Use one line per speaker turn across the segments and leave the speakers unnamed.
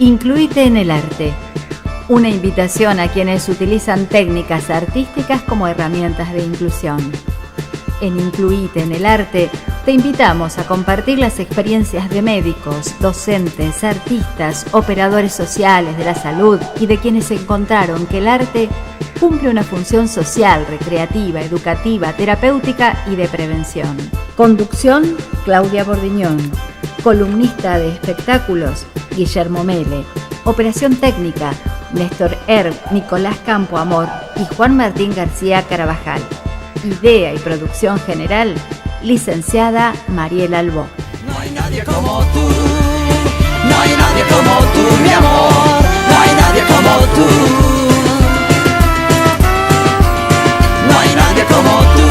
Incluite en el arte. Una invitación a quienes utilizan técnicas artísticas como herramientas de inclusión. En Incluite en el arte te invitamos a compartir las experiencias de médicos, docentes, artistas, operadores sociales de la salud y de quienes encontraron que el arte cumple una función social, recreativa, educativa, terapéutica y de prevención. Conducción, Claudia Bordiñón. Columnista de espectáculos, Guillermo Mele. Operación técnica, Néstor Erb, Nicolás Campoamor y Juan Martín García Carabajal. Idea y producción general, licenciada Mariela Albó.
No hay nadie como tú, no hay nadie como tú, mi amor, no hay nadie como tú. No hay nadie como tú.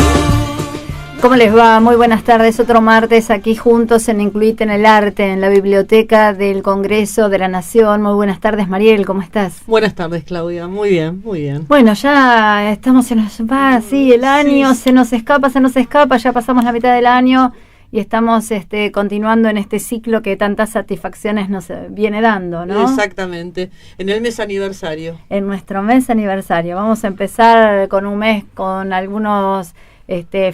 ¿Cómo les va? Muy buenas tardes. Otro martes aquí juntos en Incluite en el Arte, en la Biblioteca del Congreso de la Nación. Muy buenas tardes, Mariel, ¿cómo estás?
Buenas tardes, Claudia. Muy bien, muy bien.
Bueno, ya estamos en el año se nos escapa, ya pasamos la mitad del año y estamos continuando en este ciclo que tantas satisfacciones nos viene dando, ¿no?
Exactamente, en el mes aniversario.
En nuestro mes aniversario. Vamos a empezar con un mes con algunos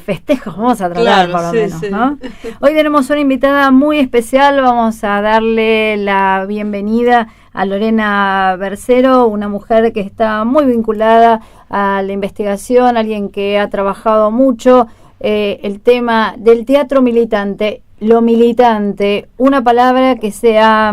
festejos, vamos a tratar por lo menos, sí. ¿No? Hoy tenemos una invitada muy especial, vamos a darle la bienvenida a Lorena Bercero, una mujer que está muy vinculada a la investigación, alguien que ha trabajado mucho el tema del teatro militante, lo militante, una palabra que se ha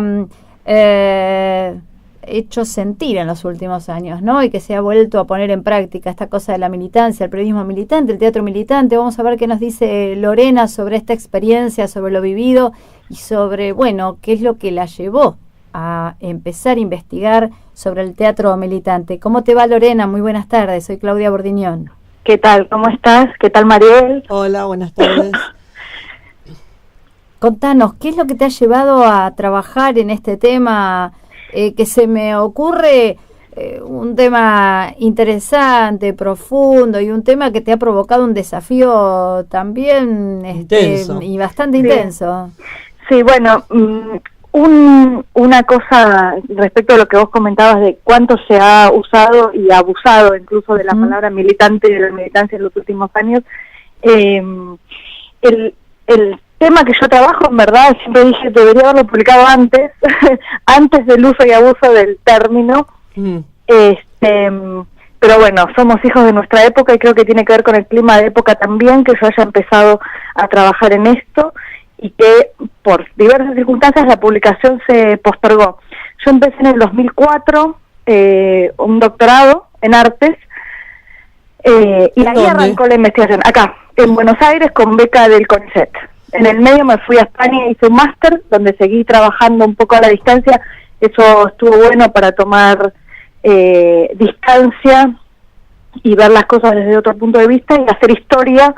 hecho sentir en los últimos años, ¿no? Y que se ha vuelto a poner en práctica esta cosa de la militancia, el periodismo militante, el teatro militante. Vamos a ver qué nos dice Lorena sobre esta experiencia, sobre lo vivido y sobre, bueno, qué es lo que la llevó a empezar a investigar sobre el teatro militante. ¿Cómo te va, Lorena? Muy buenas tardes, soy Claudia Bordiñón.
¿Qué tal? ¿Cómo estás? ¿Qué tal, Mariel?
Hola, buenas tardes.
Contanos, ¿qué es lo que te ha llevado a trabajar en este tema? Que se me ocurre un tema interesante, profundo y un tema que te ha provocado un desafío también y bastante intenso.
Sí, bueno, una cosa respecto a lo que vos comentabas de cuánto se ha usado y abusado incluso de la palabra militante y de la militancia en los últimos años. El tema que yo trabajo, en verdad, siempre dije debería haberlo publicado antes, antes del uso y abuso del término, pero bueno, somos hijos de nuestra época y creo que tiene que ver con el clima de época también, que yo haya empezado a trabajar en esto y que por diversas circunstancias la publicación se postergó. Yo empecé en el 2004, un doctorado en artes, y ahí arrancó la investigación, acá, en Buenos Aires, con beca del CONICET. En el medio me fui a España y hice un máster, donde seguí trabajando un poco a la distancia. Eso estuvo bueno para tomar distancia y ver las cosas desde otro punto de vista y hacer historia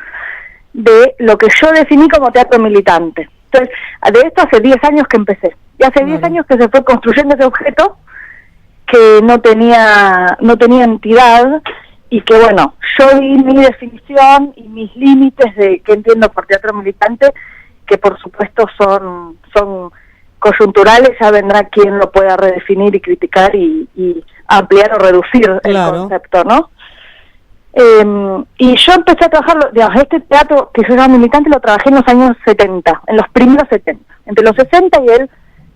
de lo que yo definí como teatro militante. Entonces, de esto hace 10 años que empecé. Y hace 10 años que se fue construyendo ese objeto que no tenía entidad y que, bueno, yo di mi definición y mis límites de qué entiendo por teatro militante, que por supuesto son coyunturales, ya vendrá quien lo pueda redefinir y criticar y ampliar o reducir el concepto, ¿no? Y yo empecé a trabajar, digamos, este teatro que yo llamo militante lo trabajé en los años 70, en los primeros 70, entre los 60 y el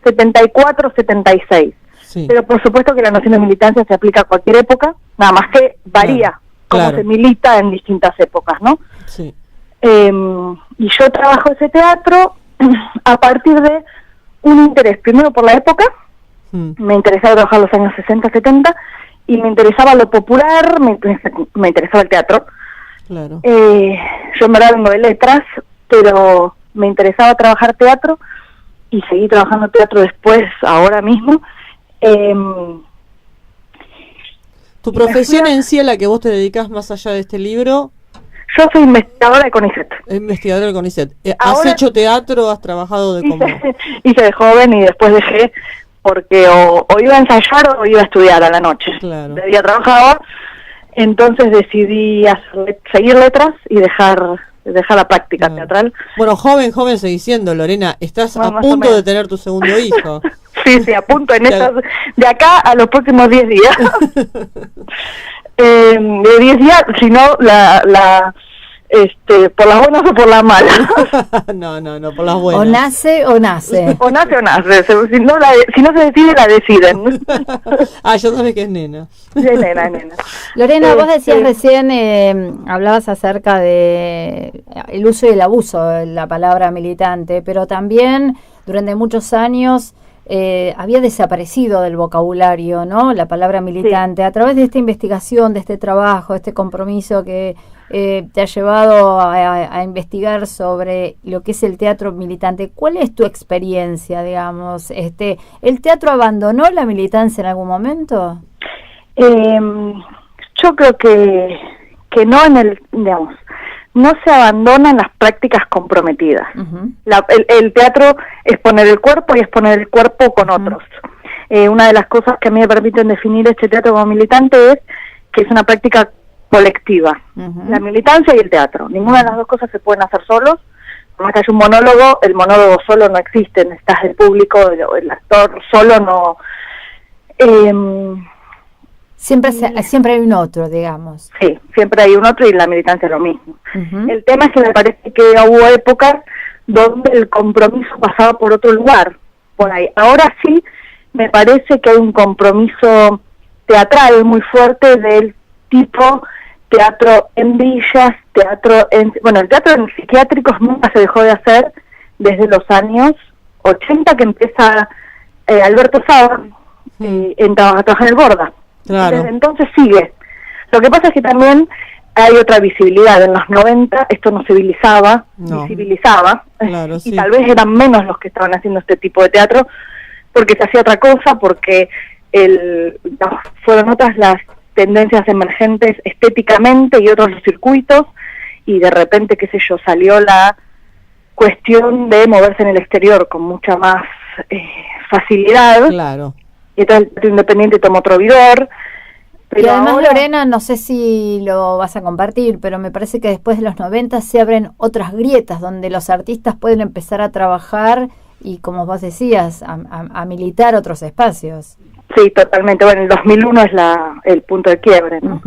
74, 76. Sí. Pero por supuesto que la noción de militancia se aplica a cualquier época, nada más que varía cómo se milita en distintas épocas, ¿no? Sí. Y yo trabajo ese teatro a partir de un interés, primero por la época, me interesaba trabajar los años 60, 70, y me interesaba lo popular, me interesaba el teatro. Claro. Yo en verdad vengo de letras, pero me interesaba trabajar teatro, y seguí trabajando teatro después, ahora mismo.
¿Tu profesión en sí a la que vos te dedicás más allá de este libro?
Yo soy investigadora de CONICET. Investigadora
del CONICET. ¿Has hecho teatro? ¿Has trabajado de cómo?
Hice de joven y después dejé porque o iba a ensayar o iba a estudiar a la noche. Claro. De día trabajaba, entonces decidí seguir letras y dejar la práctica teatral.
Bueno, joven seguís siendo, Lorena. Estás a punto de tener tu segundo hijo.
sí, apunto en esas, de acá a los próximos 10 días. De 10 días, si no, por las buenas o por las malas.
No, por las buenas.
O nace o nace.
O nace. Si no se decide, la deciden.
Ya sabes que es nena.
Sí, nena.
Lorena, vos decías recién, hablabas acerca de el uso y el abuso de la palabra militante, pero también durante muchos años había desaparecido del vocabulario, ¿no? La palabra militante. Sí. A través de esta investigación, de este trabajo, de este compromiso que te ha llevado a investigar sobre lo que es el teatro militante, ¿cuál es tu experiencia, digamos? ¿El teatro abandonó la militancia en algún momento?
Yo creo que no no se abandonan las prácticas comprometidas. Uh-huh. El teatro es poner el cuerpo y es poner el cuerpo con otros. Una de las cosas que a mí me permiten definir este teatro como militante es que es una práctica colectiva, la militancia y el teatro. Ninguna de las dos cosas se pueden hacer solos. Por más que haya un monólogo, el monólogo solo no existe, necesitas el público, el actor solo no.
Siempre hay un otro, digamos.
Sí, siempre hay un otro y la militancia es lo mismo. El tema es que me parece que hubo épocas donde el compromiso pasaba por otro lugar, por ahí. Ahora sí, me parece que hay un compromiso teatral muy fuerte del tipo teatro en villas, el teatro en psiquiátricos nunca se dejó de hacer desde los años 80 que empieza Alberto Saba a trabajar en el Borda. Claro. Desde entonces sigue. Lo que pasa es que también hay otra visibilidad. En los 90 esto no se visibilizaba, claro, y tal vez eran menos los que estaban haciendo este tipo de teatro porque se hacía otra cosa, porque fueron otras las tendencias emergentes estéticamente y otros los circuitos, y de repente, qué sé yo, salió la cuestión de moverse en el exterior con mucha más facilidad.
Claro.
Y entonces el teatro independiente tomó otro vigor.
Pero y además, Lorena, no sé si lo vas a compartir, pero me parece que después de los 90 se abren otras grietas donde los artistas pueden empezar a trabajar y, como vos decías, a militar otros espacios.
Sí, totalmente. Bueno, el 2001 es el punto de quiebre, ¿no?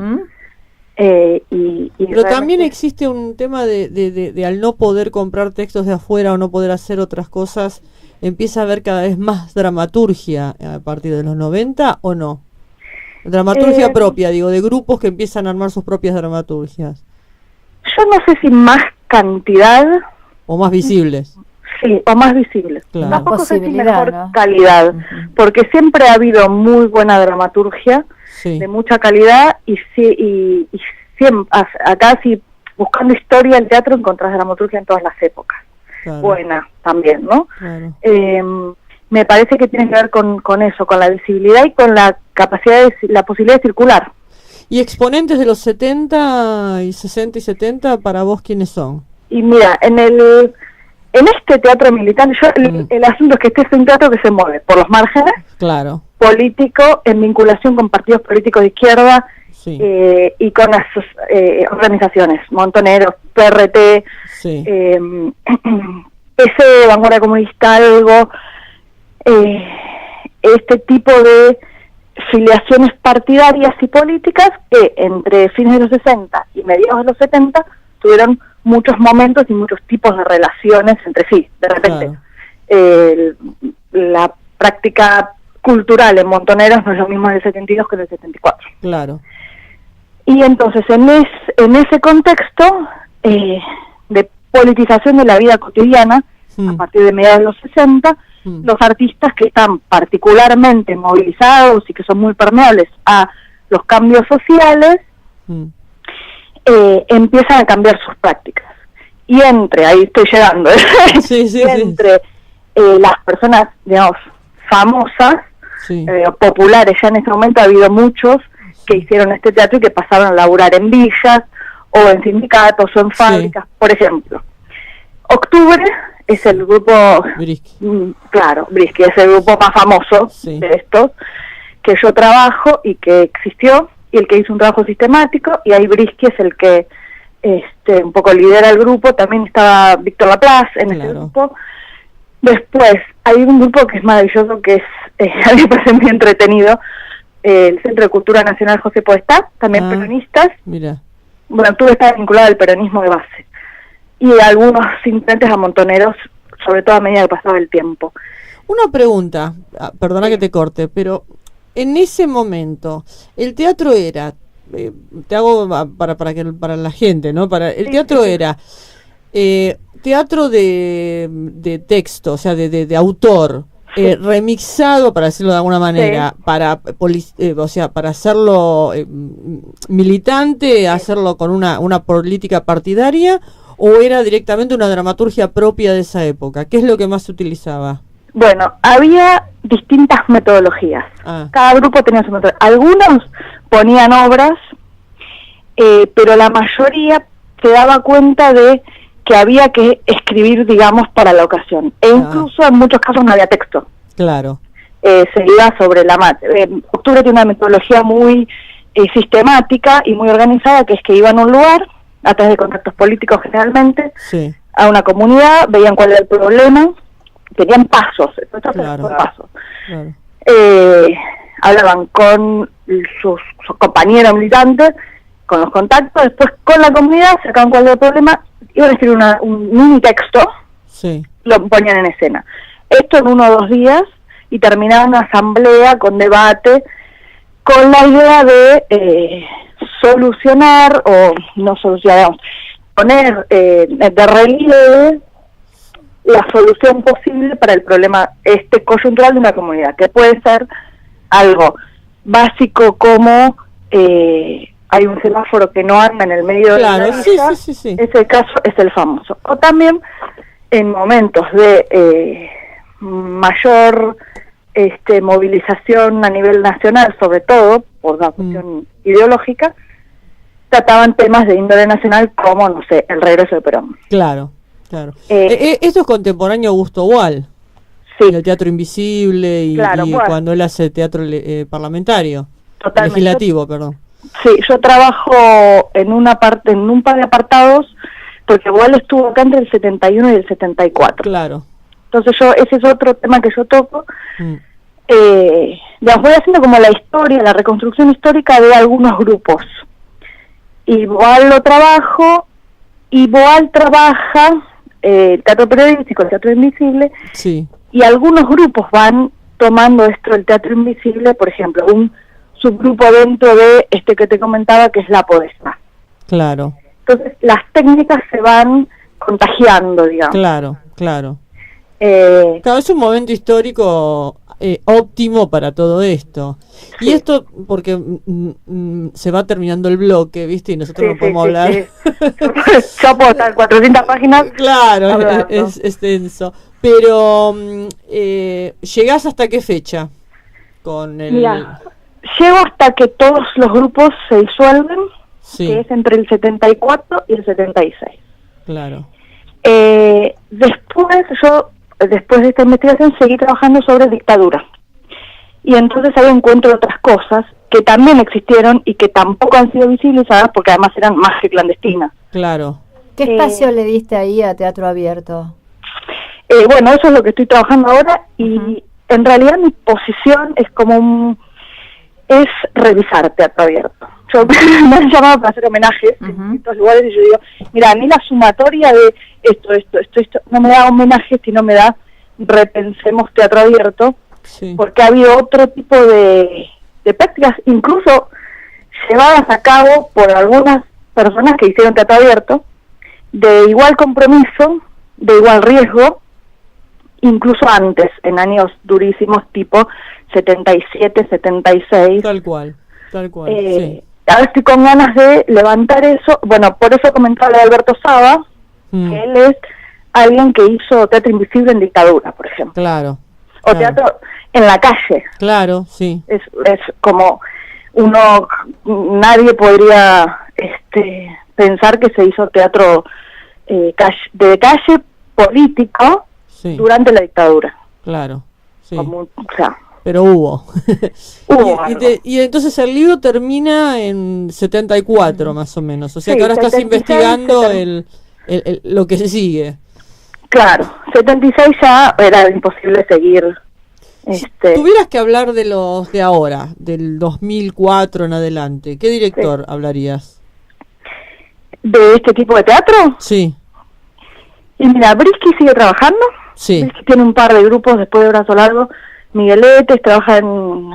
Pero también existe un tema de al no poder comprar textos de afuera o no poder hacer otras cosas, empieza a haber cada vez más dramaturgia a partir de los 90, ¿o no? Dramaturgia propia, digo, de grupos que empiezan a armar sus propias dramaturgias.
Yo no sé si más cantidad
o más visibles.
Sí, o más visibles.
Claro.
Tampoco sé si mejor, ¿no? Calidad, porque siempre ha habido muy buena dramaturgia, de mucha calidad, y siempre, acá si buscando historia del teatro encontrás dramaturgia en todas las épocas. Claro. Buena también, ¿no? Claro. Me parece que tiene que ver con eso, con la visibilidad y con la capacidad la posibilidad de circular.
¿Y exponentes de los 70 y 60 y 70 para vos quiénes son?
Y mira, en este teatro militante, el asunto es que este es un teatro que se mueve por los márgenes,
claro,
político, en vinculación con partidos políticos de izquierda, sí, y con las organizaciones, Montoneros, PRT, sí, PC, Vanguardia Comunista, algo, este tipo de filiaciones partidarias y políticas que entre fines de los 60 y mediados de los 70 tuvieron muchos momentos y muchos tipos de relaciones entre sí. De repente, claro, la práctica cultural en Montoneros no es lo mismo en el 72 que en el 74.
Claro.
Y entonces, en ese contexto de politización de la vida cotidiana, a partir de mediados de los 60, los artistas que están particularmente movilizados y que son muy permeables a los cambios sociales, empiezan a cambiar sus prácticas. Y ahí estoy llegando, entre las personas, digamos, famosas, populares, ya en ese momento ha habido muchos que hicieron este teatro y que pasaron a laburar en villas, o en sindicatos, o en fábricas, por ejemplo. Octubre es el grupo, Brisky es el grupo más famoso de estos, que yo trabajo y que existió, y el que hizo un trabajo sistemático, y ahí Brisky es el que un poco lidera el grupo. También estaba Víctor Laplace en ese grupo. Después hay un grupo que es maravilloso, que es a mí me parece muy entretenido, el Centro de Cultura Nacional José Podestá, también peronistas.
Mira.
Bueno, tú estás vinculado al peronismo de base. Y algunos intendentes a montoneros, sobre todo a medida que pasaba el tiempo.
Una pregunta, perdona que te corte, pero en ese momento, el teatro era, te hago para la gente, ¿no? El teatro era teatro de texto, o sea, de autor, remixado, para decirlo de alguna manera, o sea, para hacerlo militante, hacerlo con una política partidaria, o era directamente una dramaturgia propia de esa época. ¿Qué es lo que más se utilizaba?
Bueno, había distintas metodologías. Cada grupo tenía su metodología. Algunos ponían obras, pero la mayoría se daba cuenta de que había que escribir, digamos, para la ocasión. E incluso en muchos casos no había texto.
Claro.
Se iba sobre la Octubre tiene una metodología muy sistemática y muy organizada, que es que iban a un lugar, a través de contactos políticos generalmente, a una comunidad, veían cuál era el problema, tenían pasos, pasos. Claro. Hablaban con sus compañeros militantes, con los contactos, después con la comunidad, sacaban cuál era el problema, iban a escribir un mini texto, lo ponían en escena. Esto en 1 o 2 días, y terminaba una asamblea con debate, con la idea de solucionar, o no solucionar, poner de relieve la solución posible para el problema coyuntural de una comunidad, que puede ser algo básico como hay un semáforo que no anda en el medio de la vía, ese caso es el famoso. O también en momentos de mayor movilización a nivel nacional, sobre todo por la cuestión ideológica, trataban temas de índole nacional como, no sé, el regreso de Perón.
Claro. Esto es contemporáneo a Augusto Boal, el teatro invisible y cuando él hace teatro parlamentario, legislativo, perdón.
Sí, yo trabajo en un par de apartados, porque Boal estuvo acá entre el 71 y el 74.
Claro.
Entonces ese es otro tema que yo toco. Voy haciendo como la historia, la reconstrucción histórica de algunos grupos. Y Boal lo trabajo, y Boal trabaja teatro periodístico, el teatro invisible, y algunos grupos van tomando esto del teatro invisible, por ejemplo, un subgrupo dentro de que te comentaba, que es la Podestá.
Claro.
Entonces las técnicas se van contagiando, digamos.
Claro. Claro, es un momento histórico óptimo para todo esto. Y esto porque se va terminando el bloque, ¿viste? Y nosotros no podemos hablar.
Yo puedo estar 400 páginas.
Claro, es extenso. Pero ¿llegás hasta qué fecha?
Mira, llego hasta que todos los grupos se disuelven, que es entre el 74 y el 76.
Claro.
Después de esta investigación, seguí trabajando sobre dictadura. Y entonces ahí encuentro otras cosas que también existieron y que tampoco han sido visibilizadas, porque además eran más que clandestinas.
Claro.
¿Qué espacio le diste ahí a Teatro Abierto?
Bueno, eso es lo que estoy trabajando ahora, y en realidad mi posición es es revisar Teatro Abierto. Yo me han llamado para hacer homenajes en distintos lugares, y yo digo, mira, a mí la sumatoria de esto no me da homenajes, sino me da repensemos Teatro Abierto, porque ha habido otro tipo de prácticas, incluso llevadas a cabo por algunas personas que hicieron Teatro Abierto, de igual compromiso, de igual riesgo, incluso antes, en años durísimos, tipo 77, 76.
Tal cual.
Ahora estoy con ganas de levantar eso. Bueno, por eso comentaba de Alberto Saba, que él es alguien que hizo teatro invisible en dictadura, por ejemplo.
Claro.
O teatro en la calle.
Claro, sí.
Es como nadie podría pensar que se hizo teatro de calle político durante la dictadura.
Claro, sí.
Pero
hubo. Y entonces el libro termina en 74 más o menos. O sea que ahora estás investigando lo que se sigue.
Claro, 76 ya era imposible seguir
Tuvieras que hablar de los de ahora, del 2004 en adelante, ¿qué director hablarías?
¿De este tipo de teatro?
Sí.
Y mira, Brisky sigue trabajando.
Sí.
Brisky tiene un par de grupos después de Brazo Largo. Migueletes trabaja en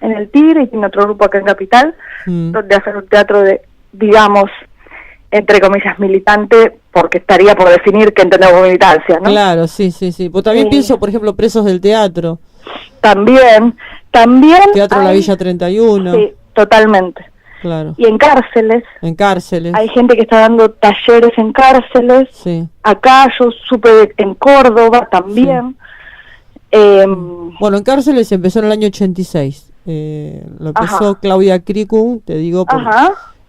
el Tigre y tiene otro grupo acá en Capital, donde hacer un teatro de, digamos, entre comillas, militante, porque estaría por definir qué entendemos por militancia, ¿no?
Claro, sí. Pues también pienso, por ejemplo, Presos del Teatro.
También.
Teatro La Villa 31.
Sí, totalmente.
Claro.
Y en cárceles. Hay gente que está dando talleres en cárceles.
Sí.
Acá yo supe en Córdoba también. Sí.
Bueno, en cárceles empezó en el año 86. Lo empezó Claudia Cricum, te digo,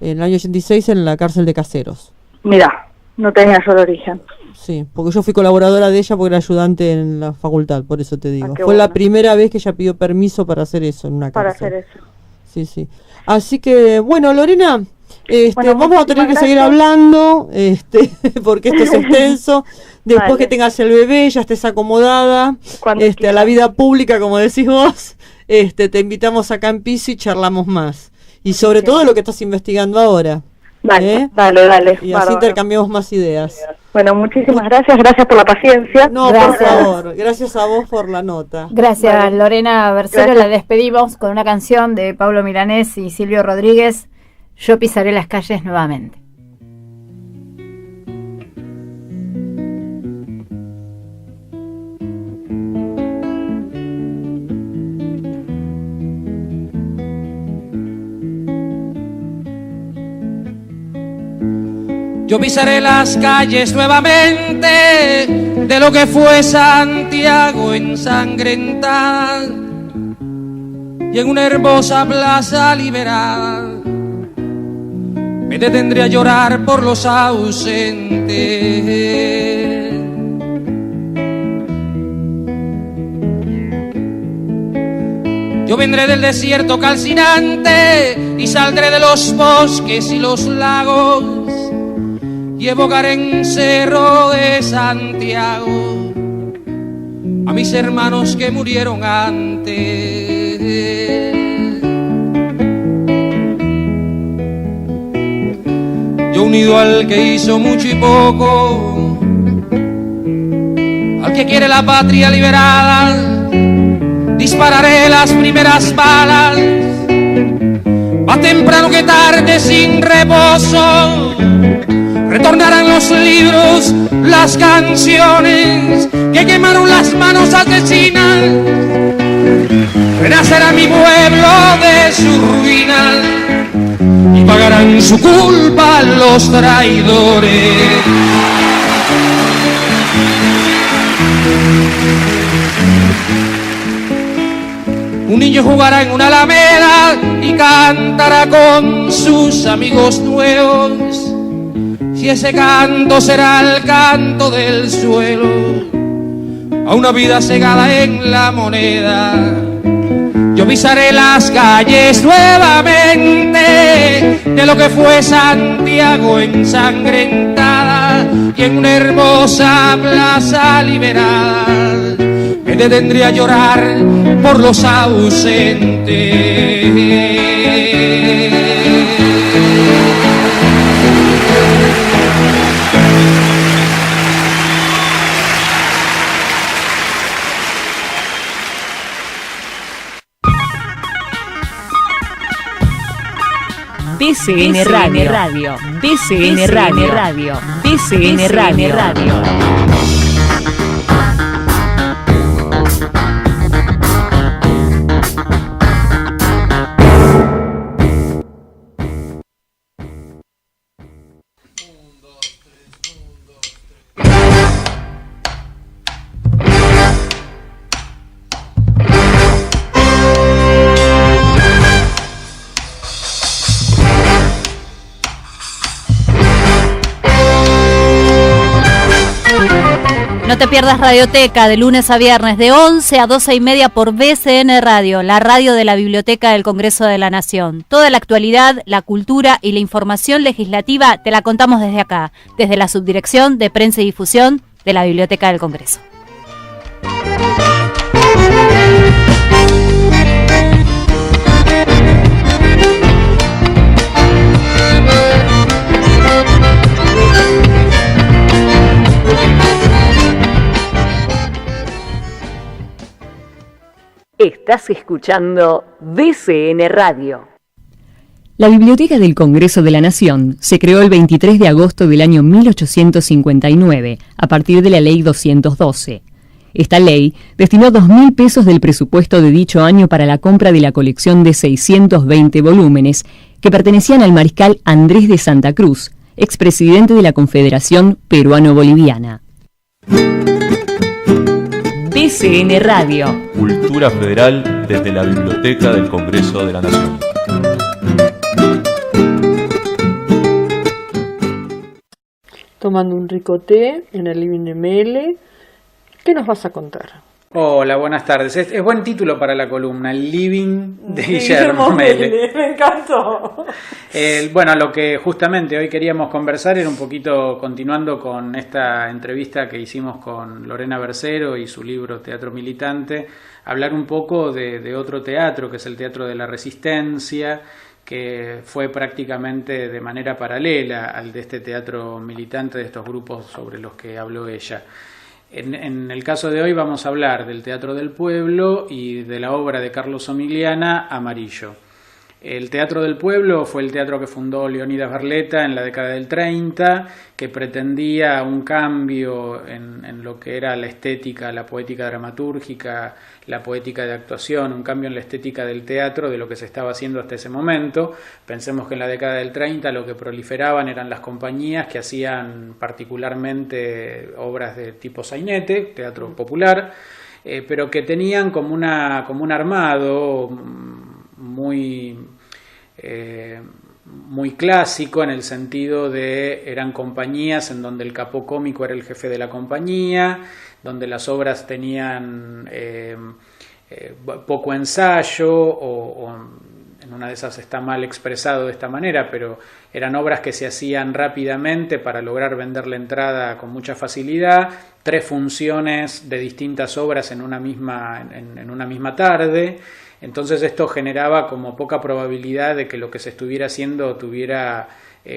en el año 86 en la cárcel de Caseros.
Mirá, no tenía yo el origen.
Sí, porque yo fui colaboradora de ella porque era ayudante en la facultad, por eso te digo. Fue la primera vez que ella pidió permiso para hacer eso en una cárcel.
Para hacer eso.
Sí. Así que, bueno, Lorena, vamos a tener que seguir hablando, porque esto es extenso. Después que tengas el bebé, ya estés acomodada, a la vida pública, como decís vos, te invitamos acá en Piso y charlamos más. Y sobre todo lo que estás investigando ahora.
Dale.
Y así intercambiamos más ideas.
Bueno, muchísimas gracias por la paciencia.
No, por favor, gracias a vos por la nota.
Gracias, Lorena Bercero. La despedimos con una canción de Pablo Milanés y Silvio Rodríguez, Yo pisaré las calles nuevamente.
Yo pisaré las calles nuevamente de lo que fue Santiago ensangrentada y en una hermosa plaza liberada me detendré a llorar por los ausentes. Yo vendré del desierto calcinante y saldré de los bosques y los lagos y evocaré en Cerro de Santiago a mis hermanos que murieron antes. Yo unido al que hizo mucho y poco, al que quiere la patria liberada, dispararé las primeras balas, más temprano que tarde sin reposo. Retornarán los libros, las canciones que quemaron las manos asesinas. Renacerá mi pueblo de su ruina y pagarán su culpa los traidores. Un niño jugará en una alameda y cantará con sus amigos nuevos. Y ese canto será el canto del suelo a una vida cegada en la moneda. Yo pisaré las calles nuevamente de lo que fue Santiago ensangrentada y en una hermosa plaza liberada me detendré a llorar por los ausentes.
BCN Radio. BCN Radio. BCN Radio.
No te pierdas Radioteca de lunes a viernes de 11 a 12 y media por BCN Radio, la radio de la Biblioteca del Congreso de la Nación. Toda la actualidad, la cultura y la información legislativa te la contamos desde acá, desde la Subdirección de Prensa y Difusión de la Biblioteca del Congreso.
Estás escuchando BCN Radio.
La Biblioteca del Congreso de la Nación se creó el 23 de agosto del año 1859, a partir de la Ley 212. Esta ley destinó 2.000 pesos del presupuesto de dicho año para la compra de la colección de 620 volúmenes que pertenecían al mariscal Andrés de Santa Cruz, expresidente de la Confederación Peruano-Boliviana.
BCN Radio.
Cultura Federal desde la Biblioteca del Congreso de la Nación.
Tomando un rico té en el living de Mele. ¿Qué nos vas a contar?
Hola, buenas tardes. Es buen título para la columna, El Living de Guillermo Mele.
Me encantó.
Bueno, lo que justamente hoy queríamos conversar era un poquito, continuando con esta entrevista que hicimos con Lorena Bercero y su libro Teatro Militante, hablar un poco de otro teatro, que es el Teatro de la Resistencia, que fue prácticamente de manera paralela al de este teatro militante, de estos grupos sobre los que habló ella. En el caso de hoy vamos a hablar del Teatro del Pueblo y de la obra de Carlos Omigliana, Amarillo. El Teatro del Pueblo fue el teatro que fundó Leónidas Barletta en la década del 30, que pretendía un cambio en lo que era la estética, la poética dramatúrgica, la poética de actuación, un cambio en la estética del teatro de lo que se estaba haciendo hasta ese momento. Pensemos que en la década del 30 lo que proliferaban eran las compañías que hacían particularmente obras de tipo sainete, teatro popular, pero que tenían como un armado muy clásico, en el sentido de eran compañías en donde el capó cómico era el jefe de la compañía, donde las obras tenían poco ensayo o en una de esas está mal expresado de esta manera, pero eran obras que se hacían rápidamente para lograr vender la entrada con mucha facilidad, 3 funciones de distintas obras en una misma tarde. Entonces esto generaba como poca probabilidad de que lo que se estuviera haciendo tuviera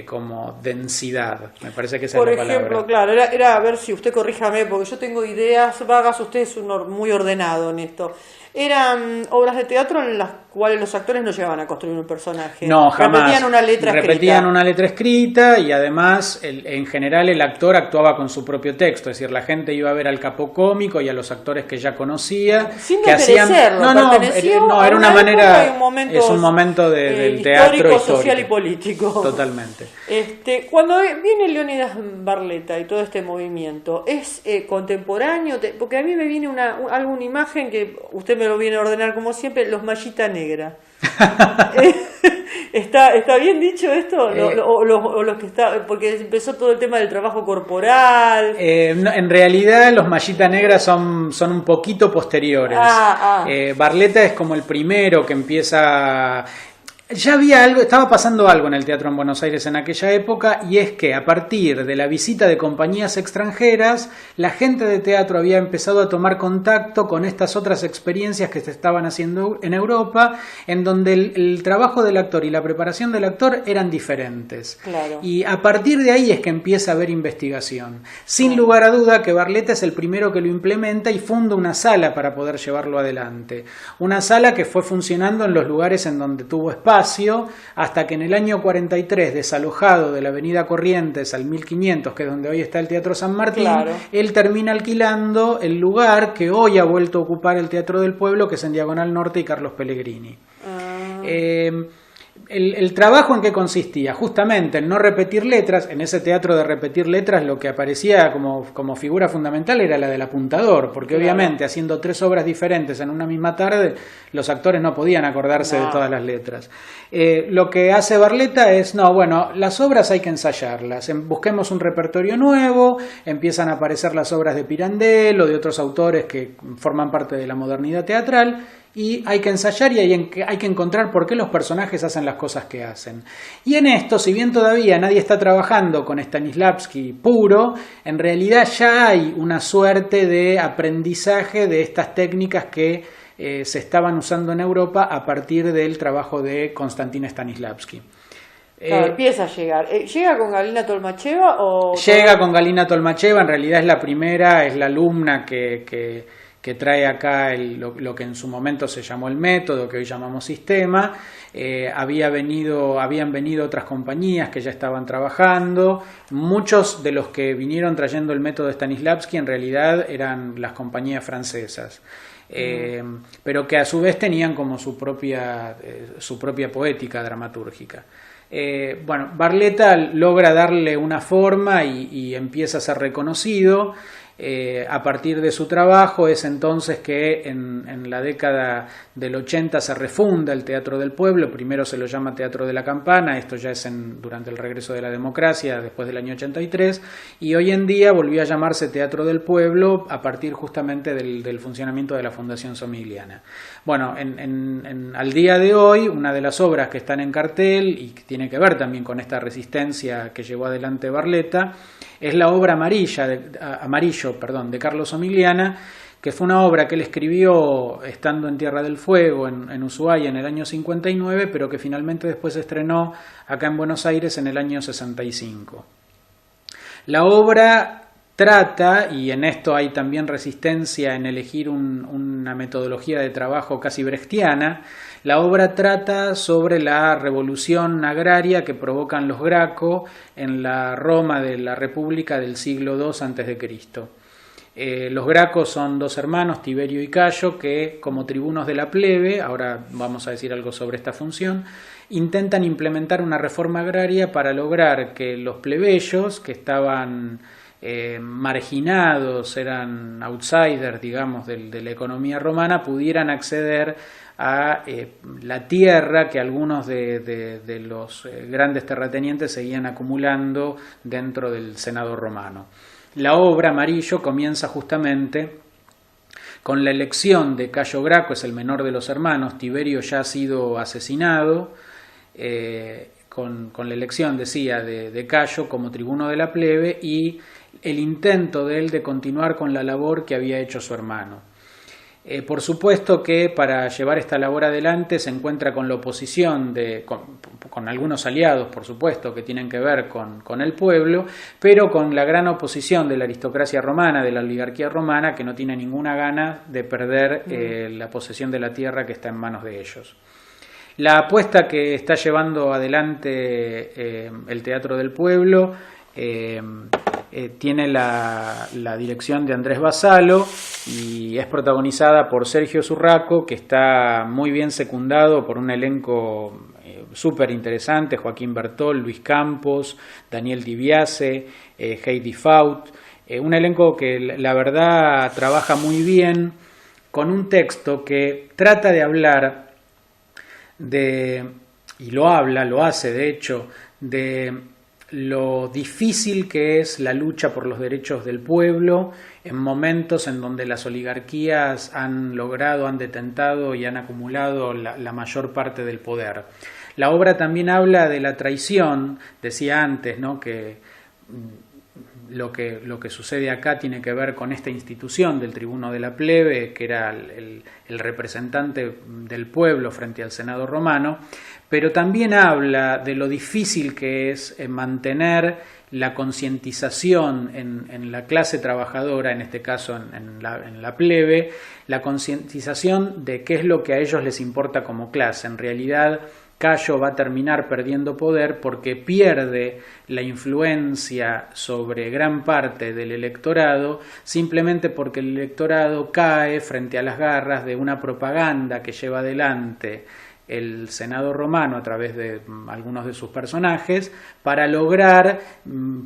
como densidad. Me parece que esa es la palabra. Por ejemplo,
claro, era a ver si usted corríjame, porque yo tengo ideas vagas, usted es muy ordenado en esto. Eran obras de teatro en las cuales los actores no llegaban a construir un personaje.
No, jamás.
Repetían
una letra escrita y además en general el actor actuaba con su propio texto, es decir, la gente iba a ver al capó cómico y a los actores que ya conocía.
Sin que hacían.
No, era una manera, es un momento del teatro histórico,
social y político.
Totalmente.
Cuando viene Leónidas Barletta y todo este movimiento, ¿es contemporáneo? Porque a mí me viene alguna imagen que usted me lo viene a ordenar como siempre, los mallita negra. ¿Está bien dicho esto? O los que está, porque empezó todo el tema del trabajo corporal.
En realidad los mallita negra son un poquito posteriores. Barletta es como el primero que empieza. Ya había algo, estaba pasando algo en el teatro en Buenos Aires en aquella época, y es que a partir de la visita de compañías extranjeras, la gente de teatro había empezado a tomar contacto con estas otras experiencias que se estaban haciendo en Europa, en donde el trabajo del actor y la preparación del actor eran diferentes.
Claro.
Y a partir de ahí es que empieza a haber investigación. Sin lugar a duda que Barletta es el primero que lo implementa y funda una sala para poder llevarlo adelante. Una sala que fue funcionando en los lugares en donde tuvo espacio, hasta que en el año 43, desalojado de la avenida Corrientes al 1500, que es donde hoy está el Teatro San Martín, claro, él termina alquilando el lugar que hoy ha vuelto a ocupar el Teatro del Pueblo, que es en Diagonal Norte y Carlos Pellegrini. El trabajo en qué consistía, justamente en no repetir letras. En ese teatro de repetir letras lo que aparecía como figura fundamental era la del apuntador, porque claro, obviamente haciendo 3 obras diferentes en una misma tarde, los actores no podían acordarse de todas las letras. Lo que hace Barletta es, las obras hay que ensayarlas, busquemos un repertorio nuevo, empiezan a aparecer las obras de Pirandello o de otros autores que forman parte de la modernidad teatral, y hay que ensayar y hay que encontrar por qué los personajes hacen las cosas que hacen. Y en esto, si bien todavía nadie está trabajando con Stanislavski puro, en realidad ya hay una suerte de aprendizaje de estas técnicas que se estaban usando en Europa a partir del trabajo de Konstantin Stanislavski.
Empieza a llegar. ¿Llega con Galina Tolmacheva?
Llega con Galina Tolmacheva, en realidad es la primera, es la alumna que que trae acá lo que en su momento se llamó el método, que hoy llamamos sistema. Habían venido otras compañías que ya estaban trabajando. Muchos de los que vinieron trayendo el método de Stanislavski en realidad eran las compañías francesas. Pero que a su vez tenían como su propia poética dramatúrgica. Barletta logra darle una forma y empieza a ser reconocido. A partir de su trabajo es entonces que en la década del 80 se refunda el Teatro del Pueblo. Primero se lo llama Teatro de la Campana, esto ya es durante el regreso de la democracia después del año 83, y hoy en día volvió a llamarse Teatro del Pueblo a partir justamente del funcionamiento de la Fundación Somigliana. Bueno, al día de hoy una de las obras que están en cartel y que tiene que ver también con esta resistencia que llevó adelante Barletta es la obra Amarillo de Carlos Somigliana, que fue una obra que él escribió estando en Tierra del Fuego, en Ushuaia, en el año 59, pero que finalmente después se estrenó acá en Buenos Aires en el año 65. La obra trata, y en esto hay también resistencia en elegir una metodología de trabajo casi brechtiana, la obra trata sobre la revolución agraria que provocan los Graco en la Roma de la República del siglo II a.C. Los Graco son dos hermanos, Tiberio y Cayo, que como tribunos de la plebe, ahora vamos a decir algo sobre esta función, intentan implementar una reforma agraria para lograr que los plebeyos, que estaban marginados, eran outsiders, digamos, de la economía romana, pudieran acceder a la tierra que algunos de los grandes terratenientes seguían acumulando dentro del Senado romano. La obra Amarillo comienza justamente con la elección de Cayo Graco, es el menor de los hermanos. Tiberio ya ha sido asesinado, con la elección, decía, de Cayo como tribuno de la plebe y el intento de él de continuar con la labor que había hecho su hermano. Por supuesto que para llevar esta labor adelante se encuentra con la oposición, con algunos aliados, por supuesto, que tienen que ver con el pueblo, pero con la gran oposición de la aristocracia romana, de la oligarquía romana, que no tiene ninguna gana de perder la posesión de la tierra que está en manos de ellos. La apuesta que está llevando adelante el Teatro del Pueblo tiene la dirección de Andrés Vassallo y es protagonizada por Sergio Zurraco, que está muy bien secundado por un elenco súper interesante: Joaquín Bertol, Luis Campos, Daniel Dibiase, Heidi Faut, un elenco que la verdad trabaja muy bien con un texto que trata de hablar y lo hace de hecho, de lo difícil que es la lucha por los derechos del pueblo en momentos en donde las oligarquías han detentado y han acumulado la mayor parte del poder. La obra también habla de la traición, decía antes, ¿no?, que lo que sucede acá tiene que ver con esta institución del tribuno de la plebe, que era el representante del pueblo frente al Senado romano, pero también habla de lo difícil que es mantener la concientización en la clase trabajadora, en este caso en la plebe, la concientización de qué es lo que a ellos les importa como clase. En realidad, Cayo va a terminar perdiendo poder porque pierde la influencia sobre gran parte del electorado, simplemente porque el electorado cae frente a las garras de una propaganda que lleva adelante el Senado romano a través de algunos de sus personajes para lograr,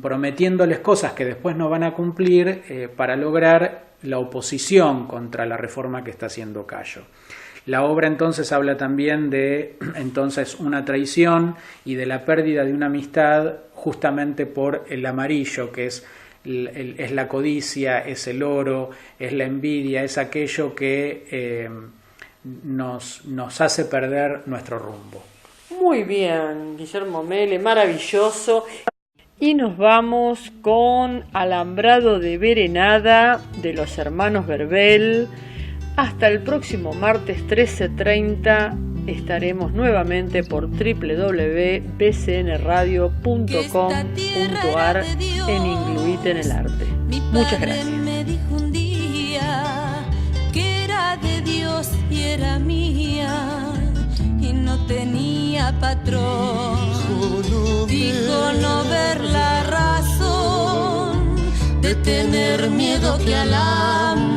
prometiéndoles cosas que después no van a cumplir, para lograr la oposición contra la reforma que está haciendo Cayo. La obra entonces habla también de una traición y de la pérdida de una amistad justamente por el amarillo, que es la codicia, es el oro, es la envidia, es aquello que nos hace perder nuestro rumbo.
Muy bien, Guillermo Mele, maravilloso. Y nos vamos con Alambrado de Berenada de los hermanos Verbel. Hasta el próximo martes 13:30 estaremos nuevamente por www.bcnradio.com.ar en Incluite en el Arte. Muchas gracias.
era mía y no tenía patrón. Dijo no ver la razón de tener miedo que al amor